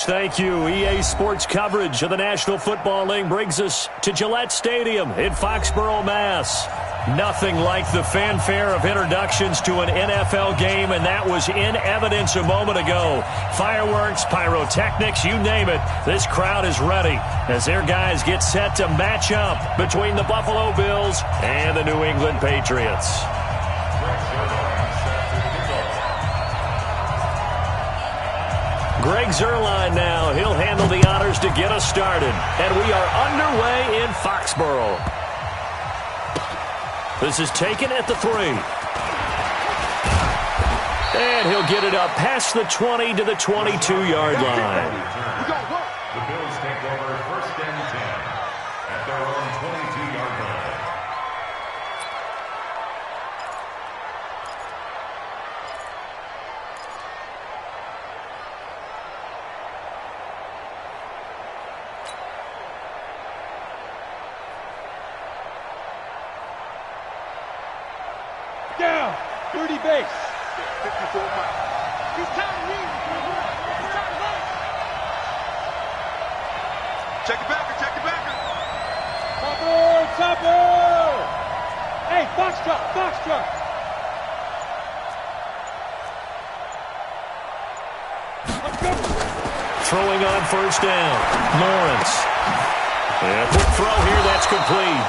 Thank you. EA Sports coverage of the National Football League brings us to Gillette Stadium in Foxborough, Mass. Nothing like the fanfare of introductions to an NFL game, and that was in evidence a moment ago. Fireworks, pyrotechnics, you name it. This crowd is ready as their guys get set to match up between the Buffalo Bills and the New England Patriots. Greg Zuerlein now. He'll handle the honors to get us started. And we are underway in Foxborough. This is taken at the 3. And he'll get it up past the 20 to the 22-yard line. The Bills take over 1st and 10 at their own 22-yard line. Down, 30 base. 54 miles. He's time to leave. He's time to run. Check it back. Topper. Hey, Foxtrot. Let's go. Throwing on 1st down. Lawrence. And a quick throw here, that's complete.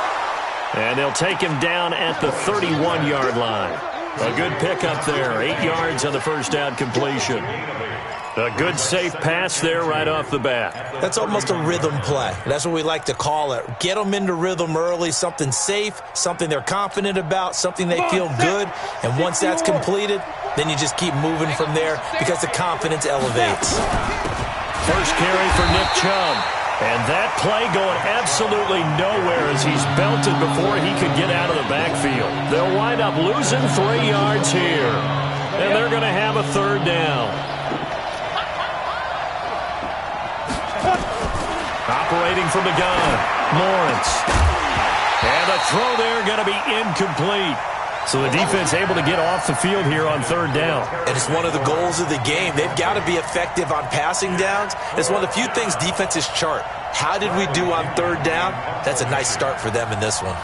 And they'll take him down at the 31-yard line. A good pickup there. 8 yards on the 1st down completion. A good safe pass there right off the bat. That's almost a rhythm play. That's what we like to call it. Get them into rhythm early, something safe, something they're confident about, something they feel good. And once that's completed, then you just keep moving from there because the confidence elevates. First carry for Nick Chubb. And that play going absolutely nowhere as he's belted before he could get out of the backfield. They'll wind up losing 3 yards here. And they're going to have a 3rd down. Operating from the gun, Lawrence. And the throw there going to be incomplete. So the defense able to get off the field here on 3rd down. And it's one of the goals of the game. They've got to be effective on passing downs. It's one of the few things defenses chart. How did we do on 3rd down? That's a nice start for them in this one.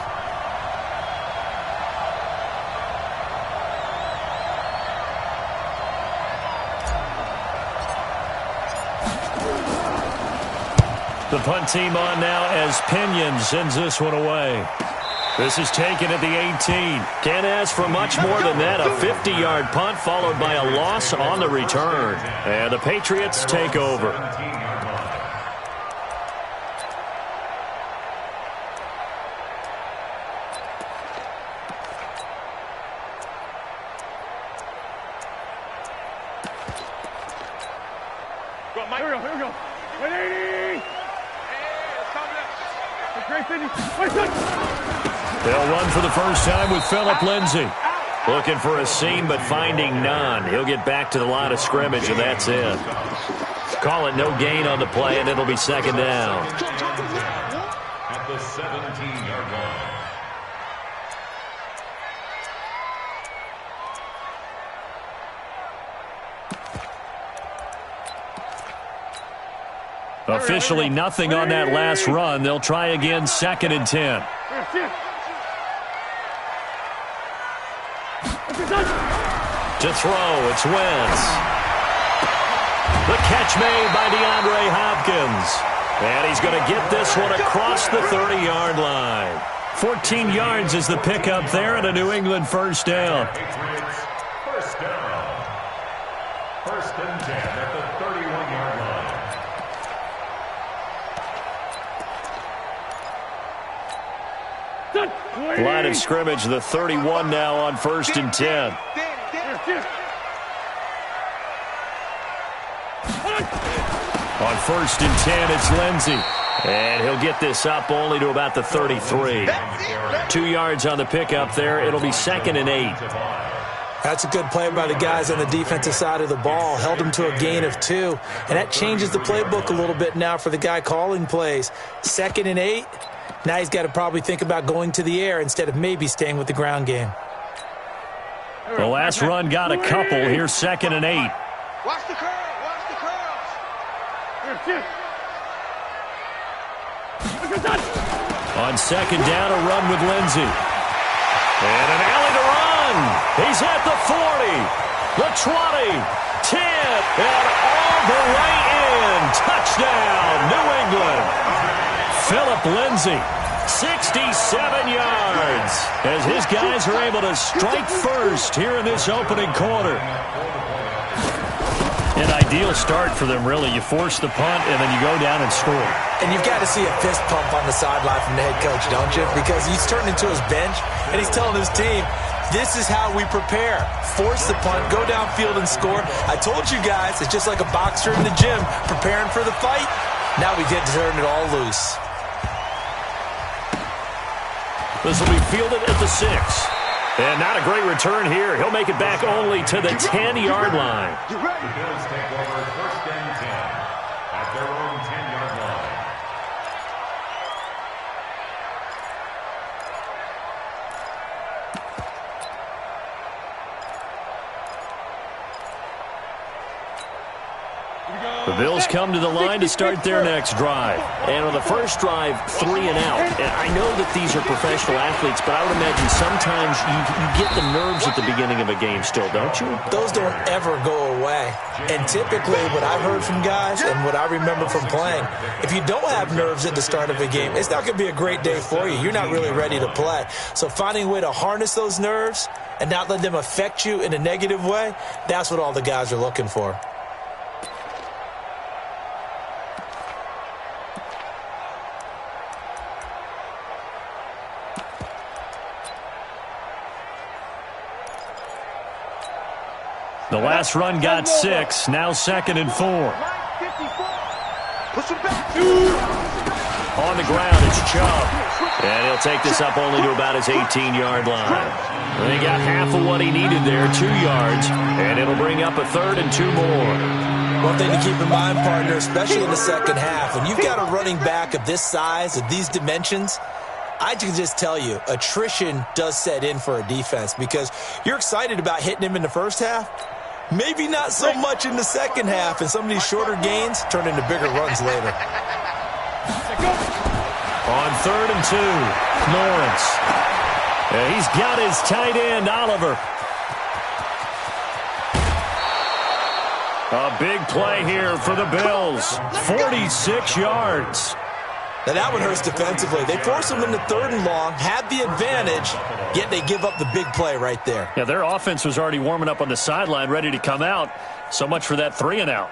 The punt team on now as Pinion sends this one away. This is taken at the 18. Can't ask for much more than that. A 50-yard punt followed by a loss on the return. And the Patriots take over. Here we go. 180. They'll run for the first time with Phillip Lindsay. Looking for a seam, but finding none. He'll get back to the line of scrimmage, and that's it. Call it no gain on the play, and it'll be 2nd down. At the 17-yard line. Officially nothing on that last run. They'll try again, 2nd and 10. To throw, it's Wentz. The catch made by DeAndre Hopkins. And he's going to get this one across the 30-yard line. 14 yards is the pickup there, and a New England 1st down. First down. 1st and 10 at the 31-yard line. Line of scrimmage, the 31 now on 1st and 10. On 1st and 10, it's Lindsay. And he'll get this up only to about the 33. 2 yards on the pickup there. It'll be 2nd and 8. That's a good play by the guys on the defensive side of the ball. Held them to a gain of 2. And that changes the playbook a little bit now for the guy calling plays. 2nd and 8. Now he's got to probably think about going to the air instead of maybe staying with the ground game. The last run got a couple. Here's 2nd and 8. Watch the curl. Watch the curls. On second down, a run with Lindsey. And an alley to run. He's at the 40, the 20, 10, and all the way in. Touchdown, New England. Philip Lindsey, 67 yards, as his guys are able to strike first here in this opening quarter. An ideal start for them, really. You force the punt, and then you go down and score. And you've got to see a fist pump on the sideline from the head coach, don't you? Because he's turned into his bench, and he's telling his team, this is how we prepare. Force the punt, go downfield and score. I told you guys, it's just like a boxer in the gym preparing for the fight. Now we get to turn it all loose. This will be fielded at the 6. And not a great return here. He'll make it back only to the 10-yard line. The Bills take over first and 10 at their own 10-yard line. The Bills come to the line to start their next drive. And on the first drive, 3 and out. And I know that these are professional athletes, but I would imagine sometimes you get the nerves at the beginning of a game still, don't you? Those don't ever go away. And typically what I've heard from guys and what I remember from playing, if you don't have nerves at the start of a game, it's not going to be a great day for you. You're not really ready to play. So finding a way to harness those nerves and not let them affect you in a negative way, that's what all the guys are looking for. The last run got 6, now 2nd and 4. On the ground, it's Chubb. And he'll take this up only to about his 18-yard line. And he got half of what he needed there, 2 yards, and it'll bring up a 3rd and 2 more. One thing to keep in mind, partner, especially in the second half, when you've got a running back of this size, of these dimensions, I can just tell you, attrition does set in for a defense because you're excited about hitting him in the first half. Maybe not so much in the second half, and some of these shorter gains turn into bigger runs later. On 3rd and 2, Lawrence. He's got his tight end, Oliver. A big play here for the Bills. 46 yards. Now that one hurts defensively. They force them into 3rd and long, had the advantage, yet they give up the big play right there. Yeah, their offense was already warming up on the sideline, ready to come out. So much for that 3 and out.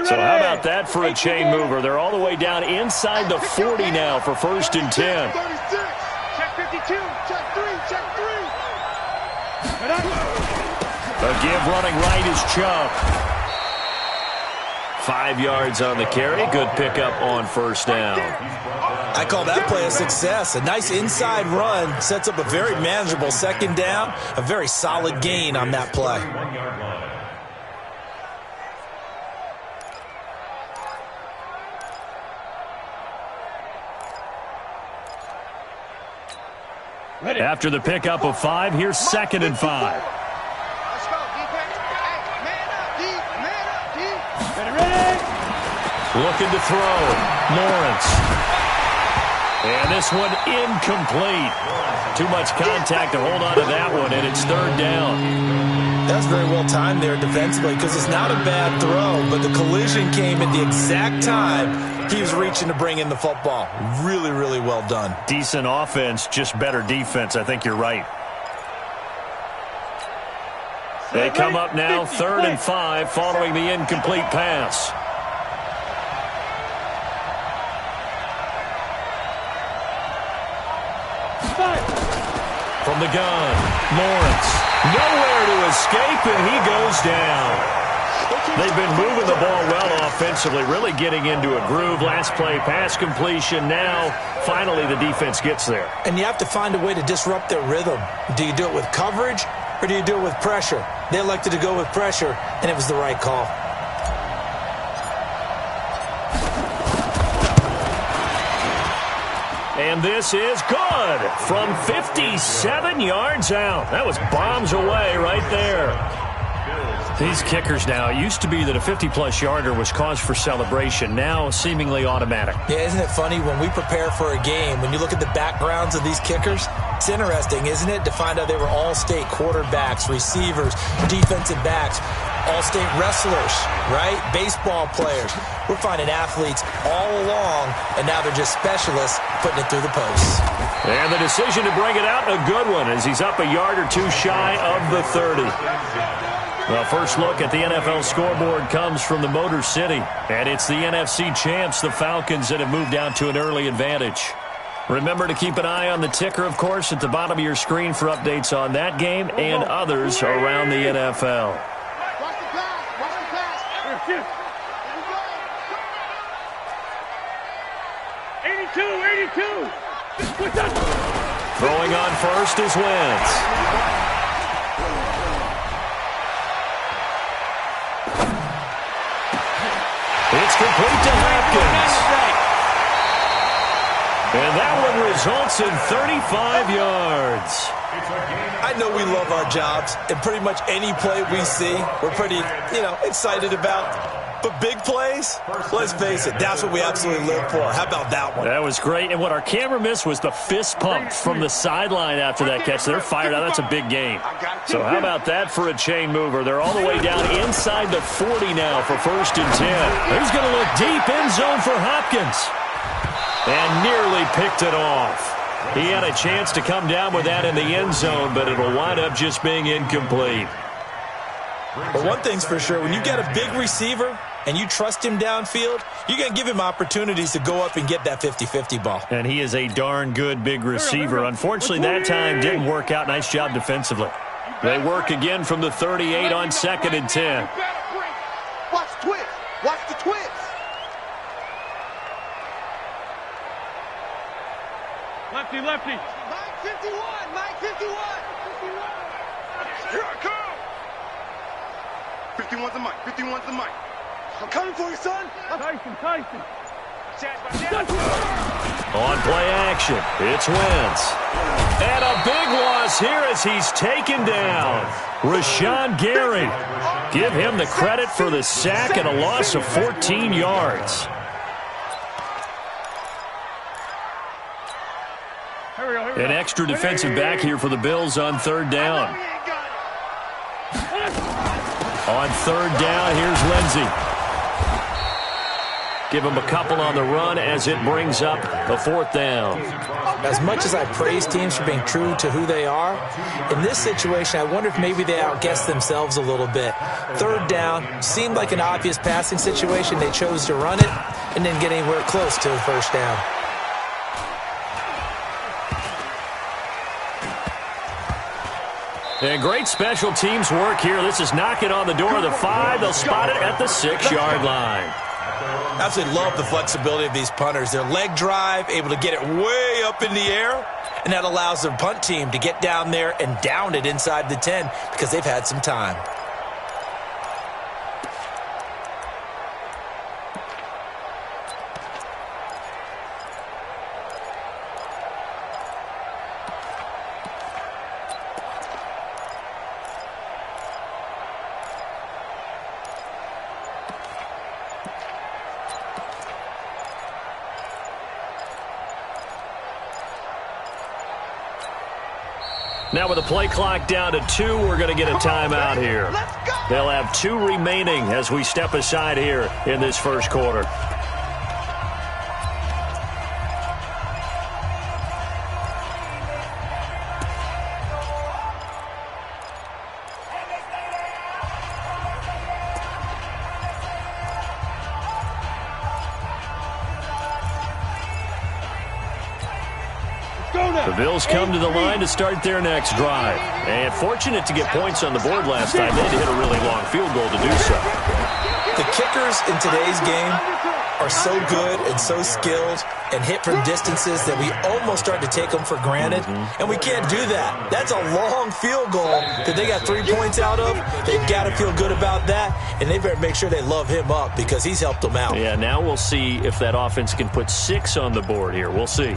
So how about that for a chain mover? They're all the way down inside the 40 now for 1st and 10. Check 52, check 3, check 3. A give running right is Chubb. 5 yards on the carry. Good pickup on 1st down. I call that play a success. A nice inside run sets up a very manageable 2nd down. A very solid gain on that play. After the pickup of 5, here's 2nd and 5. Let's go, defense. Hey, man up, D. Man up, D. Ready? Looking to throw. Lawrence. And this one incomplete. Too much contact to hold on to that one, and it's 3rd down. That's very well timed there defensively because it's not a bad throw, but the collision came at the exact time he was reaching to bring in the football. Really, really well done. Decent offense, just better defense. I think you're right. They come up now, 3rd and 5, following the incomplete pass. From the gun, Lawrence. Nowhere to escape, and he goes down. They've been moving the ball well offensively, really getting into a groove. Last play, pass completion. Now, finally, the defense gets there. And you have to find a way to disrupt their rhythm. Do you do it with coverage, or do you do it with pressure? They elected to go with pressure, and it was the right call. And this is good from 57 yards out. That was bombs away right there. These kickers now, it used to be that a 50-plus yarder was cause for celebration. Now, seemingly automatic. Yeah, isn't it funny when we prepare for a game, when you look at the backgrounds of these kickers, it's interesting, isn't it, to find out they were all-state quarterbacks, receivers, defensive backs, all-state wrestlers, right? Baseball players. We're finding athletes all along, and now they're just specialists putting it through the posts. And the decision to bring it out, a good one, as he's up a yard or two shy of the 30. Well, first look at the NFL scoreboard comes from the Motor City, and it's the NFC champs, the Falcons, that have moved out to an early advantage. Remember to keep an eye on the ticker, of course, at the bottom of your screen for updates on that game and others around the NFL. Watch the pass. Watch the pass. Here we go. 82. Throwing on first is Wentz. It's complete to Hopkins. And that one results in 35 yards. I know we love our jobs, and pretty much any play we see, we're pretty, excited about. But big plays, let's face it, that's what we absolutely live for. How about that one? That was great. And what our camera missed was the fist pump from the sideline after that catch. They're fired out. That's a big game. So how about that for a chain mover? They're all the way down inside the 40 now for 1st and 10. He's going to look deep end zone for Hopkins. And nearly picked it off. He had a chance to come down with that in the end zone, but it'll wind up just being incomplete. But one thing's for sure, when you got a big receiver and you trust him downfield, you're going to give him opportunities to go up and get that 50-50 ball. And he is a darn good big receiver. Unfortunately, that time didn't work out. Nice job defensively. They work again from the 38 on 2nd and 10. Watch twist. Watch the twist. Lefty, lefty. Mike 51. Mike 51. Here I come. 51's the mic. 51's the mic. I'm coming for you, son. Tyson. On play action, it's Wentz. And a big loss here as he's taken down. Rashawn Gary. Give him the credit for the sack and a loss of 14 yards. An extra defensive back here for the Bills on 3rd down. On 3rd down, here's Lindsey. Give him a couple on the run as it brings up a 4th down. As much as I praise teams for being true to who they are, in this situation, I wonder if maybe they outguessed themselves a little bit. 3rd down seemed like an obvious passing situation. They chose to run it and didn't get anywhere close to the 1st down. And great special teams work here. This is knocking on the door of the 5. They'll spot it at the 6-yard line. Absolutely love the flexibility of these punters. Their leg drive, able to get it way up in the air, and that allows their punt team to get down there and down it inside the 10 because they've had some time. Now with the play clock down to 2, we're going to get a timeout here. They'll have 2 remaining as we step aside here in this first quarter. The Bills come to the line to start their next drive. And fortunate to get points on the board last time. They had to hit a really long field goal to do so. The kickers in today's game are so good and so skilled and hit from distances that we almost start to take them for granted. And we can't do that. That's a long field goal that they got 3 points out of. They've got to feel good about that. And they better make sure they love him up because he's helped them out. Yeah, now we'll see if that offense can put 6 on the board here. We'll see.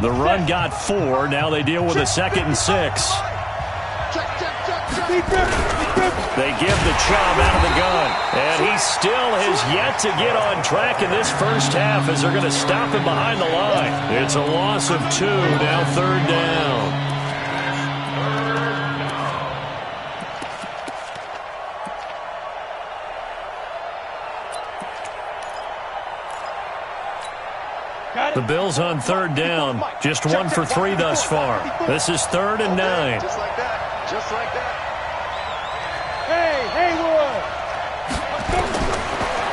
The run got 4. Now they deal with a 2nd and 6. They give the Chubb out of the gun. And he still has yet to get on track in this first half as they're going to stop him behind the line. It's a loss of 2, now 3rd down. The Bills on 3rd down. Just 1 for 3 thus far. This is 3rd and 9. Just like that. Just like that. Hey, Haywood!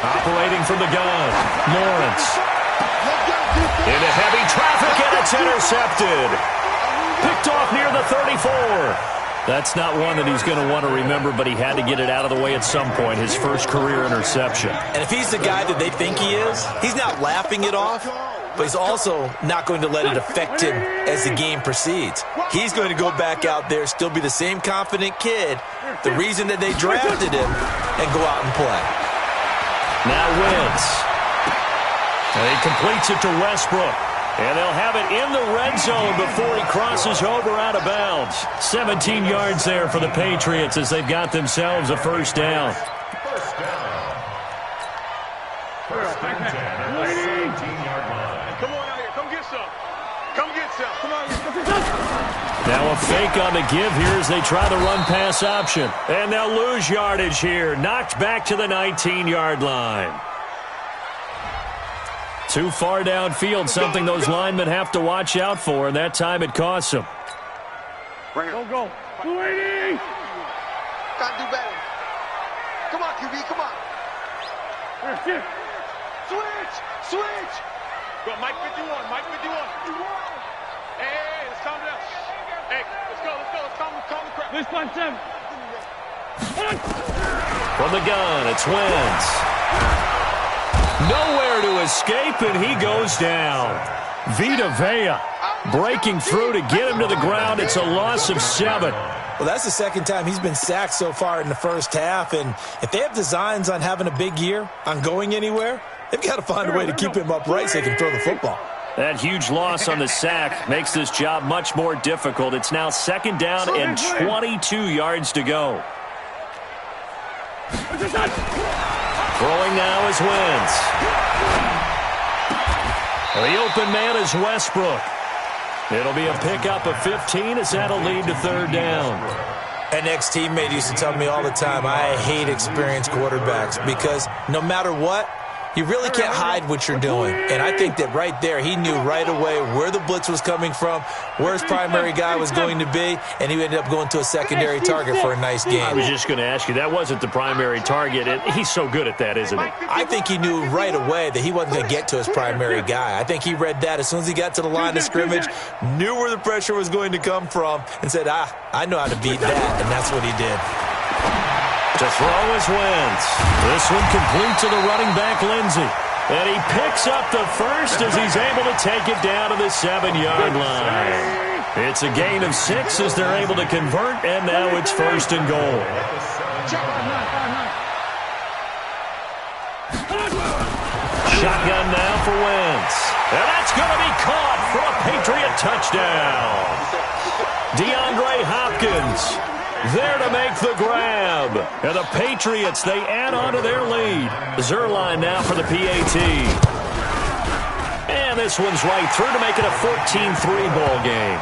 Operating from the gun. Lawrence. Into heavy traffic, and it's intercepted. Picked off near the 34. That's not one that he's going to want to remember, but he had to get it out of the way at some point. His first career interception. And if he's the guy that they think he is, he's not laughing it off, but he's also not going to let it affect him as the game proceeds. He's going to go back out there, still be the same confident kid, the reason that they drafted him, and go out and play. Now Wentz. And he completes it to Westbrook. And they'll have it in the red zone before he crosses over out of bounds. 17 yards there for the Patriots as they've got themselves a first down. First down. First and 10 at the 17-yard line. Come on out here. Come get some. Come get some. Come on. Now a fake on the give here as they try the run-pass option. And they'll lose yardage here. Knocked back to the 19-yard line. Too far downfield, something those linemen have to watch out for, and that time it costs them. Go. 280. Gotta do better. Come on, QB, come on. Switch. Go, Mike 51. Hey, let's calm down. Hey, let's go. Let's calm the crowd. This time, Tim. From the gun, it's Wentz. Nowhere to escape, and he goes down. Vita Vea breaking through to get him to the ground. It's a loss of 7. Well, that's the second time he's been sacked so far in the first half, and if they have designs on having a big year, on going anywhere, they've got to find a way to keep him upright so they can throw the football. That huge loss on the sack makes this job much more difficult. It's now 2nd down and 22 yards to go. Throwing now is Wentz. The open man is Westbrook. It'll be a pickup of 15 as that'll lead to 3rd down. An ex-teammate used to tell me all the time, I hate experienced quarterbacks because no matter what, you really can't hide what you're doing. And I think that right there, he knew right away where the blitz was coming from, where his primary guy was going to be, and he ended up going to a secondary target for a nice game. I was just going to ask you, that wasn't the primary target. He's so good at that, isn't he? I think he knew right away that he wasn't going to get to his primary guy. I think he read that as soon as he got to the line of scrimmage, knew where the pressure was going to come from, and said, I know how to beat that, and that's what he did. To throw is Wentz. This one complete to the running back, Lindsey. And he picks up the first as he's able to take it down to the 7-yard line. It's a gain of 6 as they're able to convert, and now it's 1st and goal. Shotgun now for Wentz. And that's going to be caught for a Patriot touchdown. DeAndre Hopkins there to make the grab. And the Patriots, they add on to their lead. Zerline now for the PAT. And this one's right through to make it a 14-3 ball game.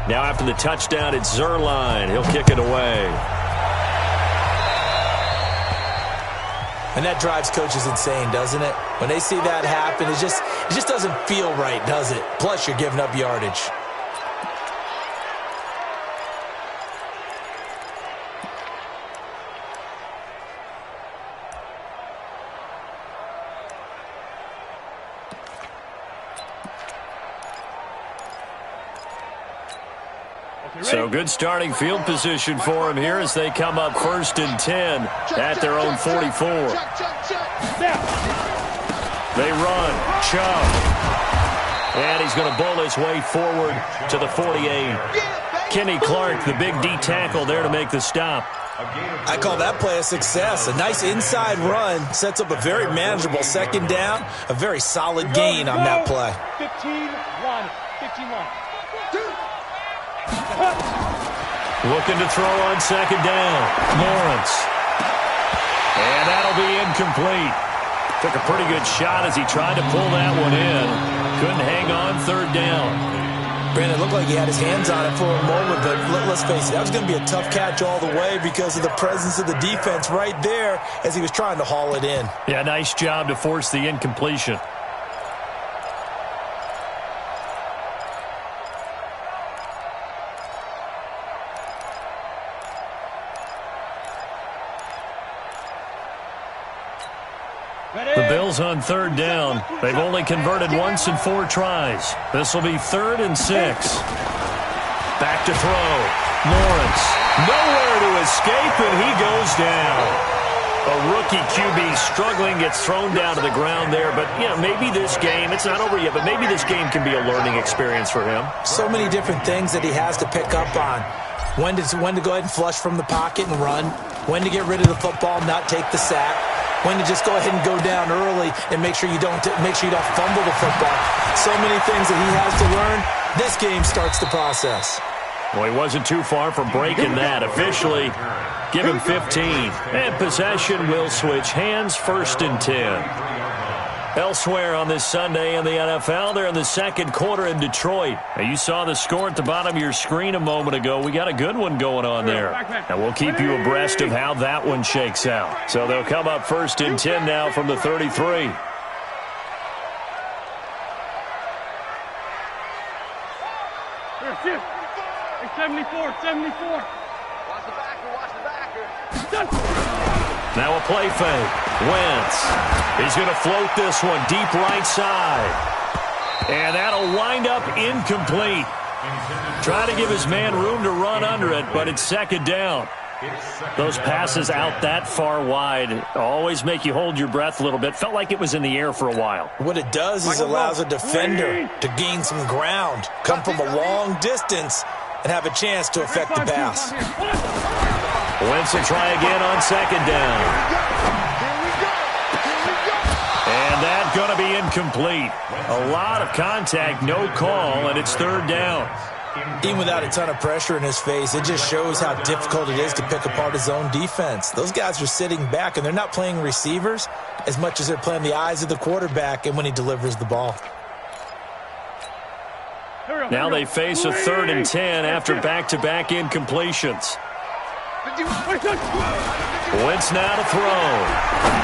Now after the touchdown, it's Zerline. He'll kick it away. And that drives coaches insane, doesn't it? When they see that happen, it just doesn't feel right, does it? Plus, you're giving up yardage. So good starting field position for him here as they come up 1st and 10 at their own 44. They run. Chubb. And he's going to bull his way forward to the 48. Kenny Clark, the big D tackle there to make the stop. I call that play a success. A nice inside run sets up a very manageable 2nd down. A very solid gain on that play. 15-1. 15-1. Looking to throw on 2nd down. Lawrence. And that'll be incomplete. Took a pretty good shot as he tried to pull that one in. Couldn't hang on 3rd down. Brandon, it looked like he had his hands on it for a moment, but let's face it, that was going to be a tough catch all the way because of the presence of the defense right there as he was trying to haul it in. Yeah, nice job to force the incompletion. The Bills on 3rd down. They've only converted once in 4 tries. This will be 3rd and 6. Back to throw. Lawrence. Nowhere to escape, and he goes down. A rookie QB struggling, gets thrown down to the ground there. But, you know, maybe this game, it's not over yet, but maybe this game can be a learning experience for him. So many different things that he has to pick up on. When to go ahead and flush from the pocket and run. When to get rid of the football and not take the sack. When to just go ahead and go down early and make sure you don't fumble the football. So many things that he has to learn. This game starts the process. Well, he wasn't too far from breaking that. Officially, give him 15. And possession will switch hands, 1st and 10. Elsewhere on this Sunday in the NFL, they're in the 2nd quarter in Detroit. Now, you saw the score at the bottom of your screen a moment ago. We got a good one going on there. And we'll keep you abreast of how that one shakes out. So they'll come up 1st and 10 now from the 33. Here, 74. Watch the backer. Now a play fake. Wentz. He's going to float this one deep right side. And that'll wind up incomplete. Trying to give his man room to run under it, but it's 2nd down. Those passes out that far wide always make you hold your breath a little bit. Felt like it was in the air for a while. What it does is allows a defender to gain some ground, come from a long distance, and have a chance to affect the pass. Wentz will try again on 2nd down. And that's going to be incomplete. A lot of contact, no call, and it's 3rd down. Even without a ton of pressure in his face, it just shows how difficult it is to pick apart his own defense. Those guys are sitting back, and they're not playing receivers as much as they're playing the eyes of the quarterback and when he delivers the ball. Now they face a 3rd and 10 after back-to-back incompletions. Wentz now to throw.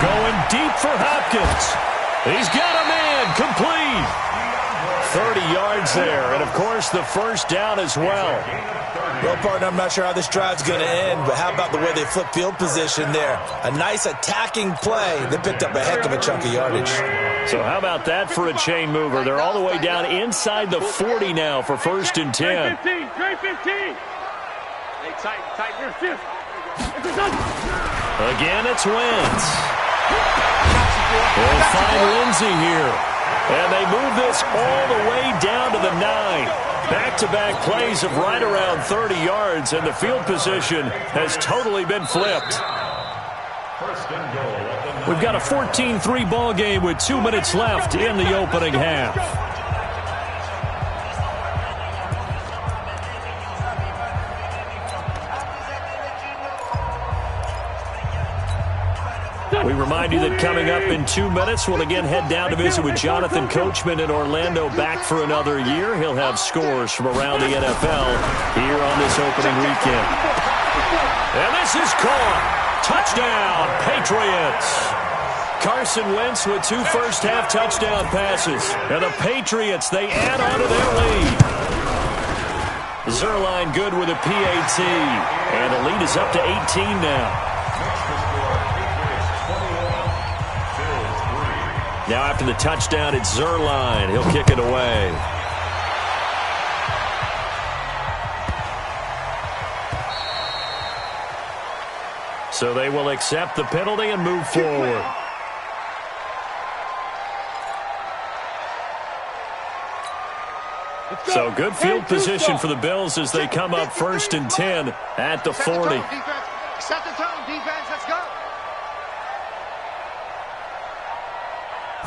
Going deep for Hopkins. He's got a man complete. 30 yards there, and of course the 1st down as well. Well, partner, I'm not sure how this drive's going to end, but how about the way they flip field position there? A nice attacking play. They picked up a heck of a chunk of yardage. So how about that for a chain mover? They're all the way down inside the 40 now for 1st and 10. Trey 15. Hey, tight here. Again, it's Wentz. They'll find Lindsey here. And they move this all the way down to the 9. Back-to-back plays of right around 30 yards, and the field position has totally been flipped. We've got a 14-3 ball game with 2 minutes left in the opening half. We remind you that coming up in 2 minutes, we'll again head down to visit with Jonathan Coachman in Orlando, back for another year. He'll have scores from around the NFL here on this opening weekend. And this is caught. Touchdown, Patriots. Carson Wentz with 2 first-half touchdown passes. And the Patriots, they add on to their lead. Zerline good with a PAT. And the lead is up to 18 now. Now after the touchdown, it's Zerline. He'll kick it away. So they will accept the penalty and move forward. So good field position for the Bills as they come up 1st and 10 at the 40. Set the tone, defense. Let's go.